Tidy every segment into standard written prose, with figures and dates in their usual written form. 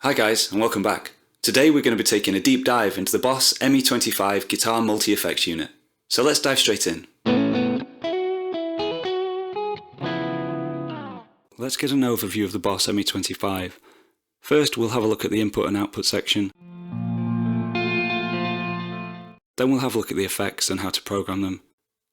Hi guys, and welcome back. Today we're going to be taking a deep dive into the Boss ME-25 Guitar Multi-Effects unit. So let's dive straight in. Let's get an overview of the Boss ME-25. First we'll have a look at the input and output section. Then we'll have a look at the effects and how to program them.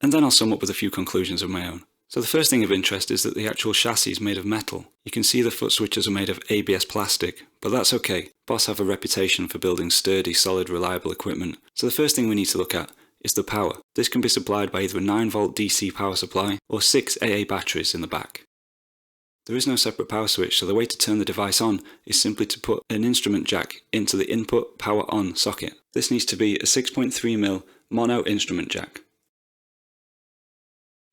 And then I'll sum up with a few conclusions of my own. So the first thing of interest is that the actual chassis is made of metal. You can see the foot switches are made of ABS plastic, but that's okay. Boss have a reputation for building sturdy, solid, reliable equipment. So the first thing we need to look at is the power. This can be supplied by either a 9V DC power supply or 6 AA batteries in the back. There is no separate power switch, so the way to turn the device on is simply to put an instrument jack into the input power on socket. This needs to be a 6.3mm mono instrument jack.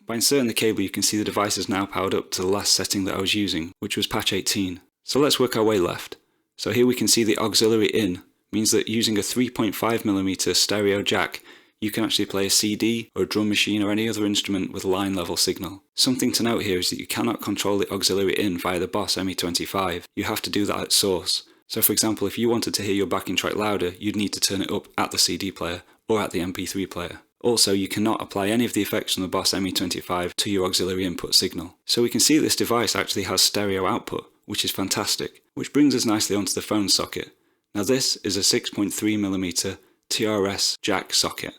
By inserting the cable, you can see the device is now powered up to the last setting that I was using, which was patch 18. So let's work our way left. So here we can see the auxiliary in means that using a 3.5mm stereo jack, you can actually play a CD or a drum machine or any other instrument with a line level signal. Something to note here is that you cannot control the auxiliary in via the Boss ME-25. You have to do that at source. So for example, if you wanted to hear your backing track louder, you'd need to turn it up at the CD player or at the MP3 player. Also, you cannot apply any of the effects from the Boss ME-25 to your auxiliary input signal. So we can see this device actually has stereo output, which is fantastic, which brings us nicely onto the phone socket. Now this is a 6.3mm TRS jack socket.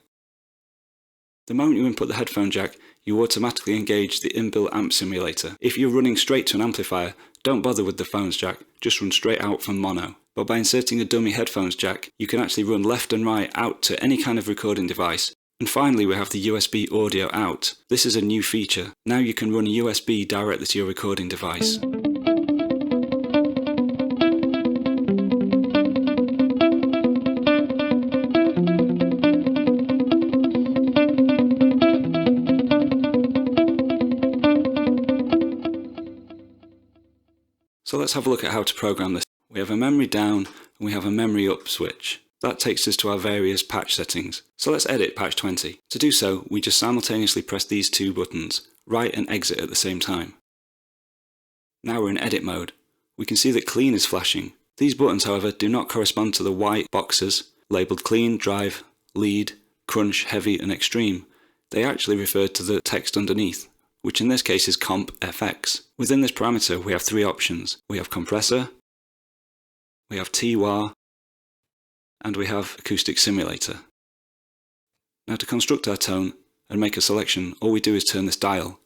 The moment you input the headphone jack, you automatically engage the inbuilt amp simulator. If you're running straight to an amplifier, don't bother with the phones jack, just run straight out from mono. But by inserting a dummy headphones jack, you can actually run left and right out to any kind of recording device. And finally we have the USB audio out. This is a new feature. Now you can run USB directly to your recording device. So let's have a look at how to program this. We have a memory down and we have a memory up switch. That takes us to our various patch settings. So let's edit patch 20. To do so, we just simultaneously press these two buttons, write and exit at the same time. Now we're in edit mode. We can see that clean is flashing. These buttons, however, do not correspond to the white boxes labelled clean, drive, lead, crunch, heavy and extreme. They actually refer to the text underneath, which in this case is comp FX. Within this parameter we have three options. We have compressor, we have TWAR, and we have acoustic simulator. Now to construct our tone and make a selection, all we do is turn this dial,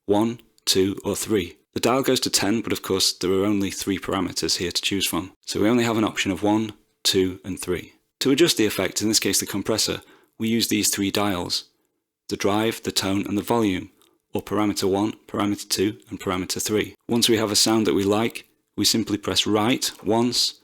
1, 2 or 3. The dial goes to 10, but of course there are only 3 parameters here to choose from. So we only have an option of 1, 2 and 3. To adjust the effect, in this case the compressor, we use these 3 dials, the drive, the tone and the volume, or parameter 1, parameter 2 and parameter 3. Once we have a sound that we like, we simply press right once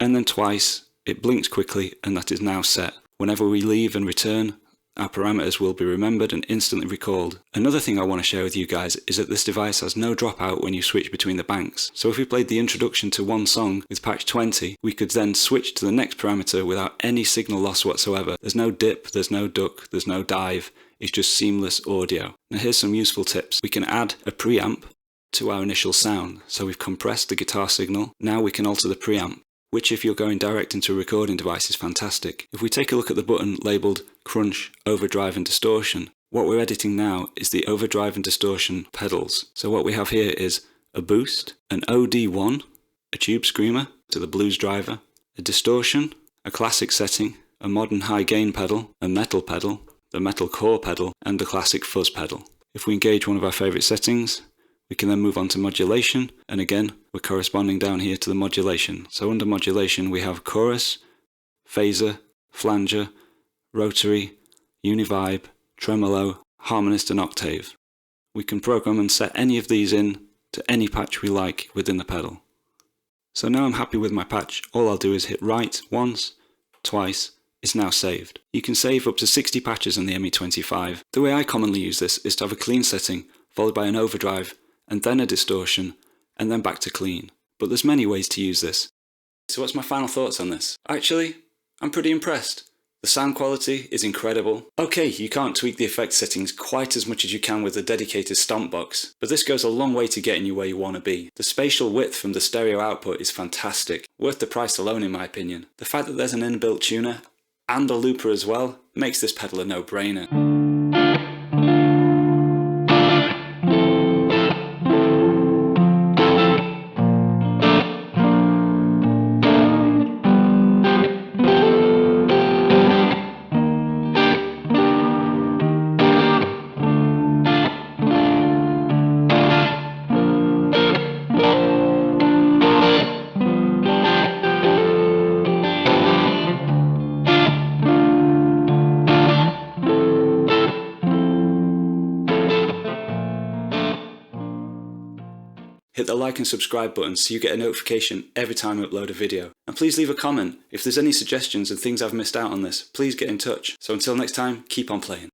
and then twice. It blinks quickly and that is now set. Whenever we leave and return, our parameters will be remembered and instantly recalled. Another thing I want to share with you guys is that this device has no dropout when you switch between the banks. So if we played the introduction to one song with patch 20, we could then switch to the next parameter without any signal loss whatsoever. There's no dip, there's no duck, there's no dive. It's just seamless audio. Now here's some useful tips. We can add a preamp to our initial sound. So we've compressed the guitar signal. Now we can alter the preamp, which if you're going direct into a recording device is fantastic. If we take a look at the button labelled crunch, overdrive and distortion, what we're editing now is the overdrive and distortion pedals. So what we have here is a boost, an OD1, a tube screamer to the blues driver, a distortion, a classic setting, a modern high gain pedal, a metal pedal, the metal core pedal and the classic fuzz pedal. If we engage one of our favourite settings, we can then move on to modulation, and again we're corresponding down here to the modulation. So under modulation we have chorus, phaser, flanger, rotary, univibe, tremolo, harmonist and octave. We can program and set any of these in to any patch we like within the pedal. So now I'm happy with my patch. All I'll do is hit right once, twice. It's now saved. You can save up to 60 patches in the ME-25. The way I commonly use this is to have a clean setting followed by an overdrive and then a distortion and then back to clean. But there's many ways to use this. So what's my final thoughts on this? Actually, I'm pretty impressed. The sound quality is incredible. Okay, you can't tweak the effect settings quite as much as you can with the dedicated stompbox, but this goes a long way to getting you where you want to be. The spatial width from the stereo output is fantastic, worth the price alone in my opinion. The fact that there's an inbuilt tuner and a looper as well makes this pedal a no-brainer. Hit the like and subscribe button so you get a notification every time I upload a video. And please leave a comment. If there's any suggestions and things I've missed out on this, please get in touch. So until next time, keep on playing.